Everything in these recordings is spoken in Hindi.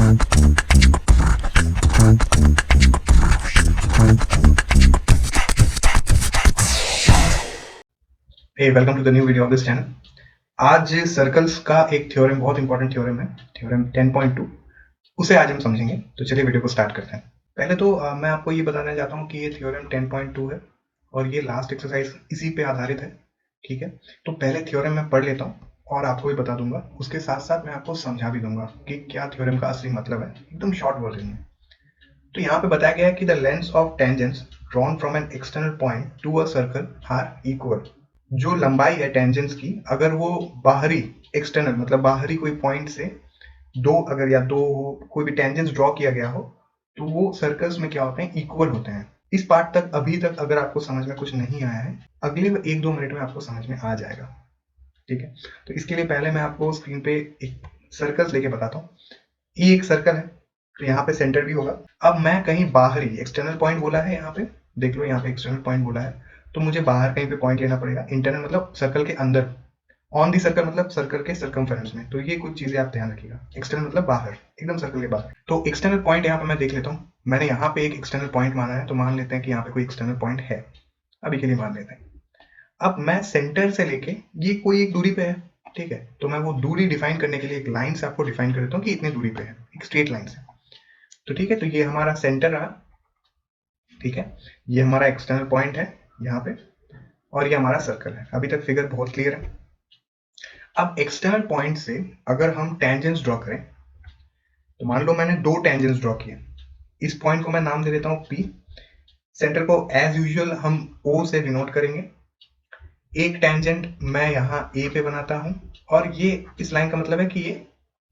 Hey, welcome to the new video of this channel. आज सर्कल्स का एक थ्योरम, बहुत इंपॉर्टेंट थ्योरम है, थ्योरम 10.2, उसे आज हम समझेंगे। तो चलिए वीडियो को स्टार्ट करते हैं। पहले तो मैं आपको ये बताना चाहता हूँ कि ये थ्योरम 10.2 है और ये लास्ट एक्सरसाइज इसी पे आधारित है, ठीक है। तो पहले थ्योरम मैं पढ़ लेता हूँ और आपको भी बता दूंगा, उसके साथ साथ मैं आपको समझा भी दूंगा कि क्या थ्योरम का असली मतलब है, एकदम शॉर्ट वर्जन में। तो यहाँ पे बताया गया है कि the lengths of tangents drawn from an external point to a circle are equal. जो लंबाई है टेंजेंट्स की, अगर वो बाहरी एक्सटर्नल मतलब बाहरी कोई पॉइंट से अगर या दो हो, कोई भी टेंजेंट्स ड्रॉ किया गया हो, तो वो सर्कल्स में क्या होते हैं, इक्वल होते हैं। इस पार्ट तक अभी तक अगर आपको समझ में कुछ नहीं आया है, अगले 1-2 मिनट में आपको समझ में आ जाएगा, ठीक है। तो इसके लिए पहले मैं आपको स्क्रीन पे एक सर्कल्स लेके बताता हूँ। ये एक सर्कल है, तो यहाँ पे सेंटर भी होगा। अब मैं कहीं बाहरी एक्सटर्नल पॉइंट बोला है, यहाँ पे देख लो, यहाँ पे एक्सटर्नल पॉइंट बोला है, तो मुझे बाहर कहीं पे पॉइंट लेना पड़ेगा। इंटरनल मतलब सर्कल के अंदर, ऑन दी सर्कल मतलब सर्कल के सर्कमफेरेंस में। तो ये कुछ चीजें आप ध्यान रखिएगा। एक्सटर्नल मतलब बाहर, एकदम सर्कल के बाहर। तो एक्सटर्नल पॉइंट यहाँ पे मैं देख लेता हूँ। मैंने यहाँ पे एक एक्सटर्नल पॉइंट माना है, तो मान लेते हैं कि यहाँ पे कोई एक्सटर्नल पॉइंट है, अभी के लिए मान लेते हैं। अब मैं सेंटर से लेके ये कोई एक दूरी पे है, ठीक है। तो मैं वो दूरी डिफाइन करने के लिए एक लाइन से आपको डिफाइन कर देता हूँ कि इतनी दूरी पे है, एक स्ट्रेट लाइन से। तो ठीक है, तो ये हमारा सेंटर रहा, ठीक है। ये हमारा एक्सटर्नल पॉइंट है यहाँ पे, और ये हमारा सर्कल है। अभी तक फिगर बहुत क्लियर है। अब एक्सटर्नल पॉइंट से अगर हम टेंजेंट्स ड्रॉ करें, तो मान लो मैंने 2 टेंजेंट्स ड्रॉ किए। इस पॉइंट को मैं नाम दे देता हूँ P। सेंटर को एज यूजुअल हम O से डिनोट करेंगे। एक टेंजेंट मैं यहाँ A पे बनाता हूँ, और ये इस लाइन का मतलब है कि ये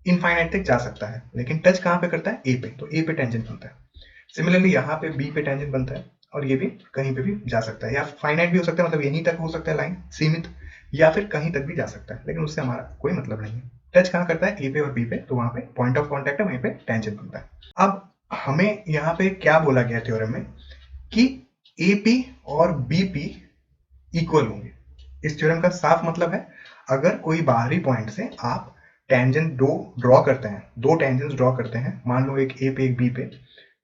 इनफाइनाइट तक जा सकता है, लेकिन टच कहाँ पे करता है, A पे। तो A पे टेंजेंट बनता है। सिमिलरली यहाँ पे B पे टेंजेंट बनता है, और ये भी कहीं पे भी जा सकता है, या फाइनाइट भी हो सकता है, मतलब यहीं तक हो सकता है लाइन सीमित, या फिर कहीं तक भी जा सकता है, लेकिन उससे हमारा कोई मतलब नहीं है। टच कहाँ करता है, ए पे और बी पे, तो वहां पे पॉइंट ऑफ कॉन्टैक्ट है, वहीं पे टेंजेंट बनता है। अब हमें यहाँ पे क्या बोला गया थ्योरम में कि AP और BP इक्वल होंगे। इस थ्योरम का साफ मतलब है, अगर कोई बाहरी पॉइंट से आप टेंजेंट ड्रॉ करते हैं, 2 टेंजेंट्स ड्रॉ करते हैं, मान लो एक A पे एक B पे,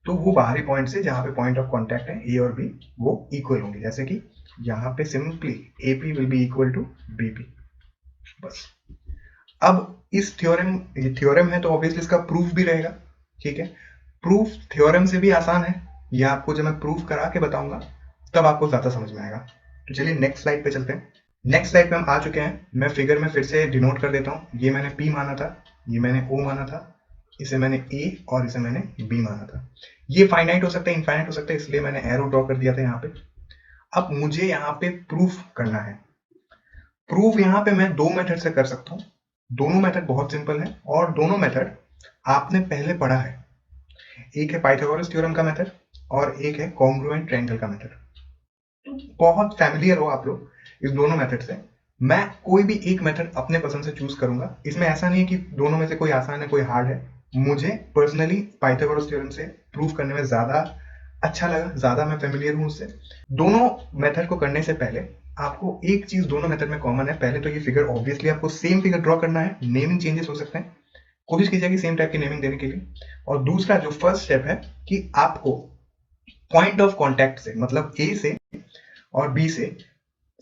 तो वो बाहरी पॉइंट से जहां पे पॉइंट ऑफ कांटेक्ट है A और B, वो इक्वल होंगे। जैसे कि यहाँ पे simply AP will be equal to BP, बस। अब इस थ्योरम, ये थ्योरम है तो ऑब्वियसली इसका प्रूफ भी रहेगा, ठीक है। प्रूफ थ्योरम से भी आसान है, ये आपको जब मैं प्रूफ करा के बताऊंगा तब आपको ज्यादा समझ में आएगा। तो चलिए नेक्स्ट स्लाइड पे चलते हैं। नेक्स्ट स्लाइड पे हम आ चुके हैं। मैं फिगर में फिर से डिनोट कर देता हूँ। ये मैंने P माना था, ये मैंने O माना था, इसे मैंने A और इसे मैंने B माना था। ये फाइनाइट हो सकता है, इनफाइनाइट हो सकता है, इसलिए मैंने एरो ड्रॉ कर दिया था यहाँ पे। अब मुझे यहाँ पे प्रूफ करना है। प्रूफ यहाँ पे मैं 2 मेथड से कर सकता हूँ। दोनों मेथड बहुत सिंपल है, और दोनों मेथड आपने पहले पढ़ा है। एक है पाइथागोरस थ्योरम का मेथड, और एक है कॉन्ग्रुएंट ट्रायंगल का मेथड। बहुत फैमिलियर हो आप लोग इस दोनों मेथड से। मैं कोई भी एक मेथड अपने पसंद से चूज करूंगा। इसमें ऐसा नहीं है कि दोनों में से कोई आसान है कोई हार्ड है। मुझे पर्सनली पाइथागोरस थ्योरम से प्रूफ करने में ज्यादा अच्छा लगा, ज्यादा मैं फेमिलियर हूं उससे। दोनों मेथड को करने से पहले आपको एक चीज दोनों मेथड में कॉमन है। पहले तो ये फिगर ऑब्वियसली आपको सेम फिगर ड्रॉ करना है, नेमिंग चेंजेस हो सकते हैं, कोशिश कीजिएगा सेम टाइप की नेमिंग देने के लिए। और दूसरा जो फर्स्ट स्टेप है कि आपको पॉइंट ऑफ कॉन्टैक्ट से, मतलब A से और B से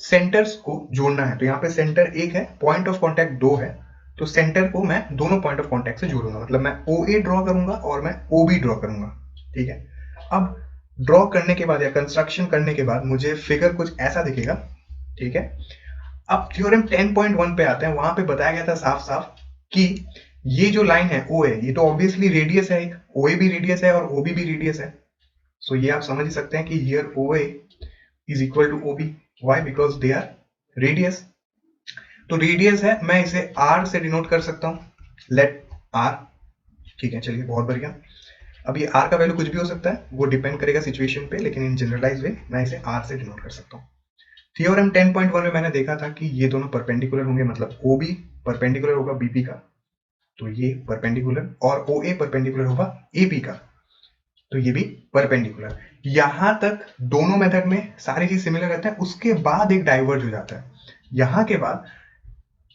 सेंटर्स को जोड़ना है। तो यहाँ पे सेंटर एक है, पॉइंट ऑफ कॉन्टैक्ट 2 है, तो सेंटर को मैं दोनों पॉइंट ऑफ कॉन्टैक्ट से जोड़ूंगा। मतलब मैं OA ड्रॉ करूंगा और मैं OB ड्रॉ करूंगा, ठीक है। अब ड्रॉ करने के बाद या कंस्ट्रक्शन करने के बाद मुझे फिगर कुछ ऐसा दिखेगा, ठीक है। अब थ्योरम 10.1 पे आते हैं। वहां पे बताया गया था साफ साफ कि ये जो लाइन है O है, ये तो ऑब्वियसली रेडियस है, एक OA भी रेडियस है और OB भी रेडियस है। सो ये आप समझ ही सकते हैं कि here OA is equal to OB. Why? Because they are radius. तो रेडियस है, मैं इसे R से डिनोट कर सकता हूं। लेट R, ठीक है, चलिए बहुत बढ़िया। अब ये R का वैल्यू कुछ भी हो सकता है, वो डिपेंड करेगा सिचुएशन पे, लेकिन इन जनरलाइज वे मैं इसे R से डिनोट कर सकता हूँ। थ्योरम 10.1 में मैंने देखा था कि ये दोनों परपेंडिकुलर होंगे, मतलब OB परपेंडिकुलर होगा BP का, तो ये परपेंडिकुलर, और OA परपेंडिकुलर होगा AB का, तो ये भी परपेंडिकुलर। यहां तक दोनों मेथड में सारी चीज सिमिलर रहता है। उसके बाद एक डाइवर्ज हो जाता है। यहां के बाद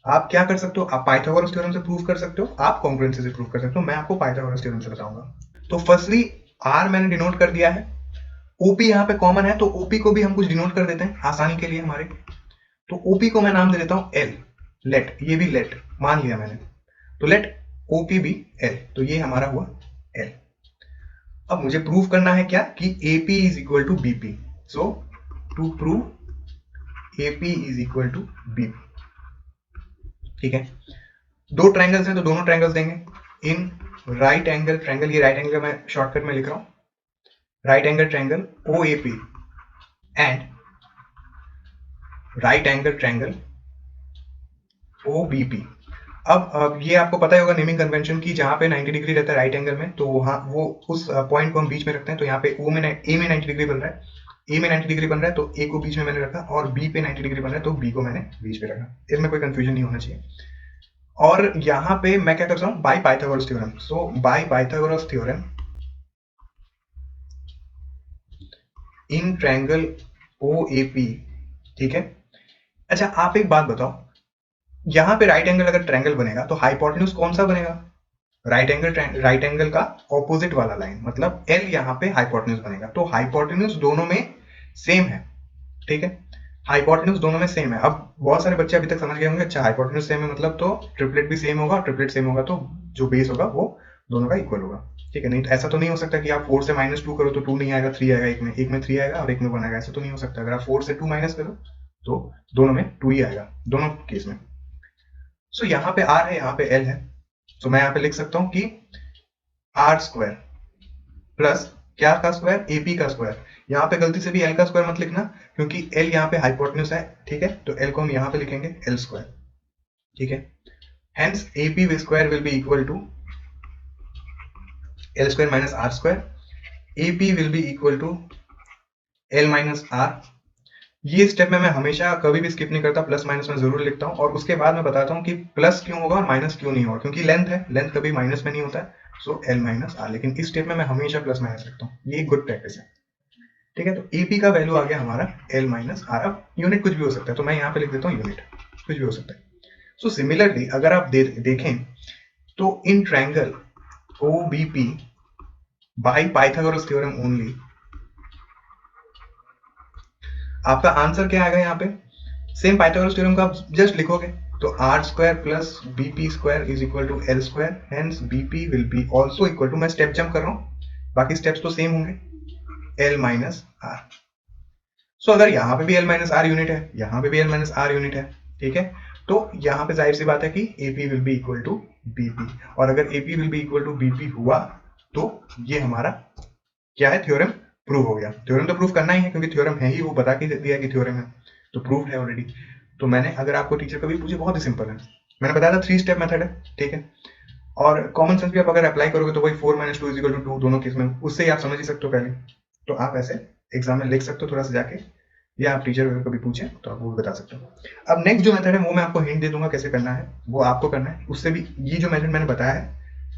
आप क्या कर सकते हो, आप पाइथागोरस थ्योरम से प्रूव कर सकते हो, आप कॉन्ग्रुएंसी से प्रूव कर सकते हो। मैं आपको पाइथागोरस थ्योरम से बताऊंगा। तो फर्स्टली आर मैंने डिनोट कर दिया है, ओपी यहाँ पे कॉमन है तो ओपी को भी हम कुछ डिनोट कर देते हैं आसानी के लिए हमारे। तो ओपी को मैं नाम दे देता हूं एल, लेट, ये भी लेट मान लिया मैंने, तो लेट ओपी भी एल, तो ये हमारा हुआ एल। अब मुझे प्रूव करना है क्या कि AP is equal to BP. So to prove AP is equal to BP, ठीक है। दो ट्रायंगल्स हैं तो दोनों ट्रायंगल्स देंगे इन राइट एंगल ट्रायंगल, ये राइट एंगल मैं शॉर्टकट में लिख रहा हूं, right angle triangle O A P and right angle triangle O B P. अब ये आपको पता ही होगा नेमिंग कन्वेंशन की, जहां पे 90 डिग्री रहता है राइट एंगल में, तो वहां वो उस पॉइंट को हम बीच में रखते हैं। तो यहाँ पे ओ में ए में 90 डिग्री बन रहा है, ए में 90 डिग्री बन रहा है तो ए को बीच में मैंने रखा, और बी पे 90 डिग्री बन रहा है तो बी को मैंने बीच में रखा। इसमें कोई कंफ्यूजन नहीं होना चाहिए। और यहाँ पे मैं क्या करता हूँ, by Pythagoras theorem. So by Pythagoras theorem in triangle O A P, ठीक है। अच्छा आप एक बात बताओ, यहाँ पे राइट एंगल अगर ट्रायंगल बनेगा तो हाइपोटेन्यूज कौन सा बनेगा, राइट एंगल का ऑपोजिट वाला लाइन, मतलब एल यहाँ पे हाइपोटेन्यूज बनेगा। तो हाइपोटेन्यूज दोनों में सेम है, ठीक है। हाइपोटेन्यूज दोनों में सेम है। अब बहुत सारे बच्चे अभी तक समझ गए होंगे, अच्छा हाइपोटेन्यूज सेम है मतलब तो ट्रिपलेट भी सेम होगा, ट्रिपलेट सेम होगा तो जो बेस होगा वो दोनों का इक्वल होगा, ठीक है। नहीं तो ऐसा तो नहीं हो सकता कि आप 4 से -2 करो तो 2 नहीं आएगा, 3 आएगा, एक में 3 आएगा और एक में 1 आएगा, ऐसा तो नहीं हो सकता। अगर आप 4 से 2 माइनस करो तो दोनों में 2 ही आएगा, दोनों केस में। सो यहाँ पे आर है, यहाँ पे एल है, तो मैं यहाँ पे लिख सकता हूँ कि आर स्क्वायर प्लस क्या का स्क्वायर, एपी का स्क्वायर। यहाँ पे गलती से भी एल का स्क्वायर मत लिखना, क्योंकि एल यहाँ पे हाइपोटेन्यूज है, ठीक है। तो एल को हम यहाँ पे लिखेंगे एल स्क्वायर, ठीक है। Hence AP square will be equal to L square minus R square. AP will be equal to L minus R. ये स्टेप में मैं हमेशा कभी भी स्किप नहीं करता, प्लस माइनस में जरूर लिखता हूँ, और उसके बाद मैं बताता हूँ कि प्लस क्यों होगा और माइनस क्यों नहीं होगा, क्योंकि लेंथ है, लेंथ कभी माइनस में नहीं होता है। सो एल माइनस आर, लेकिन इस स्टेप में मैं हमेशा प्लस माइनस लिखता हूँ, ये एक गुड प्रैक्टिस है, ठीक है। तो एपी का वैल्यू आ गया हमारा एल माइनस आर। अब यूनिट कुछ भी हो सकता है, तो मैं यहाँ पे लिख देता हूँ यूनिट, कुछ भी हो सकता है। सो सिमिलरली अगर आप देखें तो in triangle O B P by Pythagoras theorem only, आपका आंसर क्या आएगा यहाँ पे, सेम पाइथागोरस थ्योरम का आप जस्ट लिखोगे, तो R square plus B P square is equal to L square, hence B P will be also equal to, मैं स्टेप जंप कर रहा हूँ, बाकी स्टेप्स तो सेम होंगे, एल माइनस आर। सो अगर यहाँ पे भी एल माइनस आर यूनिट है, यहाँ पे भी एल माइनस आर यूनिट है, ठीक है, तो यहाँ पे जाहिर सी बात है कि AP will be equal to BP, और अगर AP will be equal to BP हुआ तो ये हमारा क्या है, थ्योरम प्रूव हो गया। थ्योरम तो प्रूव करना ही है, क्योंकि थ्योरम है ही, वो बता के दिया कि थ्योरम है, तो प्रूव है ऑलरेडी। तो मैंने, अगर आपको टीचर कभी पूछे, बहुत ही सिंपल है, मैंने बताया था 3 स्टेप मेथड है, ठीक है। और कॉमन सेंस भी आप अगर अप्लाई करोगे तो वही 4 - 2 = 2 दोनों केस में, उससे ही आप समझ ही सकते हो पहले। तो आप ऐसे एग्जाम में लिख सकते हो थोड़ा सा जाके, या आप टीचर अगर कभी पूछे तो आप वो भी बता सकते हो। अब नेक्स्ट जो मेथड है वो मैं आपको हिंट दे दूंगा कैसे करना है, वो आपको करना है। उससे भी ये जो मेथड मैंने बताया है,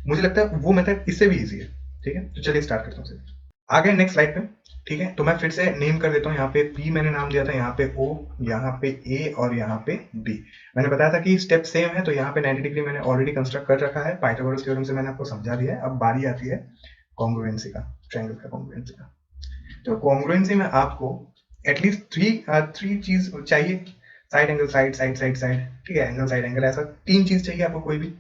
मुझे लगता है वो मेथड इससे भी ईजी है, ठीक है। तो चलिए स्टार्ट करता हूँ। आ गए नेक्स्ट स्लाइड पे, ठीक है। तो मैं फिर से नेम कर देता हूँ, यहाँ पे P मैंने नाम दिया था, यहाँ पे O, यहाँ पे A और यहाँ पे B। मैंने बताया था कि स्टेप सेम है, तो यहाँ पे 90 डिग्री मैंने ऑलरेडी कंस्ट्रक्ट कर रखा है, पाइथागोरस थ्योरम से मैंने आपको समझा दिया है। अब बारी आती है कॉन्ग्रुएंसी का, ट्रायंगल का कॉन्ग्रुएंसी का। तो कॉन्ग्रुएंसी में आपको एटलीस्ट थ्री चीज चाहिए, side angle, side side side side, ठीक है, एंगल साइड एंगल, ऐसा 3 चीज चाहिए आपको कोई भी।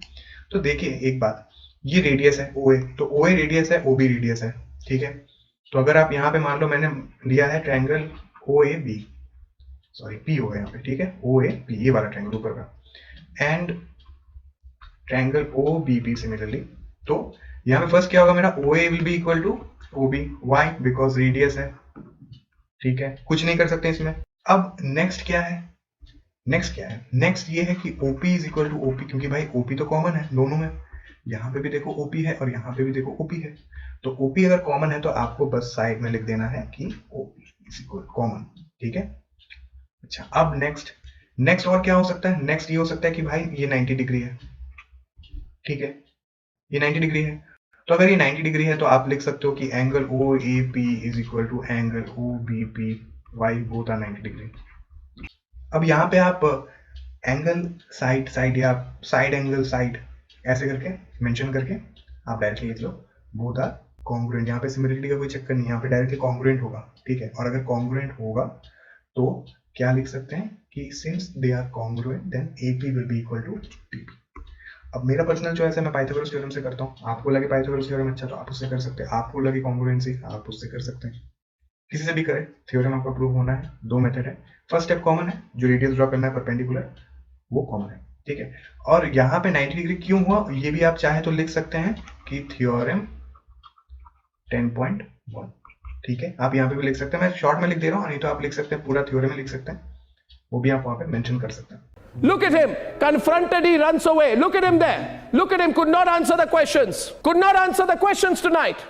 तो देखिए एक बात, ये रेडियस है OA, तो OA रेडियस है, OB रेडियस है, ठीक है। तो अगर आप यहाँ पे मान लो मैंने लिया है ट्रायंगल OAB, सॉरी P होगा यहाँ पे, ठीक है, OAP ये वाला ट्रायंगल ऊपर का, एंड ट्रायंगल OBP सिमिलरली। तो यहाँ पे फर्स्ट क्या होगा मेरा, OA will be equal to OB, why, because radius है, ठीक है, कुछ नहीं कर सकते इसमें। अब नेक्स्ट क्या है, नेक्स्ट ये है कि OP is equal to OP, क्योंकि भाई OP तो कॉमन है दोनों में, यहाँ पे भी देखो OP है और यहाँ पे भी देखो OP है, तो OP अगर कॉमन है तो आपको बस साइड में लिख देना है कि OP इज इक्वल कॉमन, ठीक है। अच्छा अब नेक्स्ट और क्या हो सकता है, नेक्स्ट ये हो सकता है कि भाई ये 90 डिग्री है, ठीक है, ये 90 डिग्री है। तो अगर ये 90 डिग्री है तो आप लिख सकते हो कि angle OAP is equal to angle OBP, why both are 90 degree. अब यहाँ पे आप एंगल साइड साइड या साइड एंगल साइड ऐसे करके मेंशन करके आप डायरेक्टली लिख लो बोथ आर कॉन्ग्रुएंट। यहाँ पे सिमिलरिटी का कोई चक्कर नहीं, यहाँ पे डायरेक्टली कॉन्ग्रुएंट होगा, ठीक है। और अगर कॉन्ग्रुएंट होगा तो क्या लिख सकते हैं कि since they are congruent then AP will be equal to TP। अब मेरा पर्सनल चॉइस है, मैं पाइथागोरस थ्योरम से करता हूँ। आपको लगे पाइथागोरस थ्योरम अच्छा तो आप उससे कर सकते हैं, आपको लगे कॉन्ग्रुएंसी आप उससे कर सकते हैं, किसी से भी करें। थ्योरम आपका प्रूव होना है, दो मेथड है। फर्स्ट स्टेप कॉमन है, जो रेडियस ड्रॉ करना है परपेंडिकुलर वो कॉमन है, ठीक है। और यहाँ पे 90 डिग्री क्यों हुआ ये भी आप चाहे तो लिख सकते हैं कि थ्योरम 10.1, ठीक है। आप यहाँ पे भी लिख सकते हैं, मैं शॉर्ट में लिख दे रहा हूँ, नहीं तो आप लिख सकते हैं पूरा थ्योरम में लिख सकते हैं, वो भी आप वहां पे मेंशन कर सकते हैं। Look at him, confronted, he runs away. Look at him there. Look at him, could not answer the questions. Could not answer the questions tonight.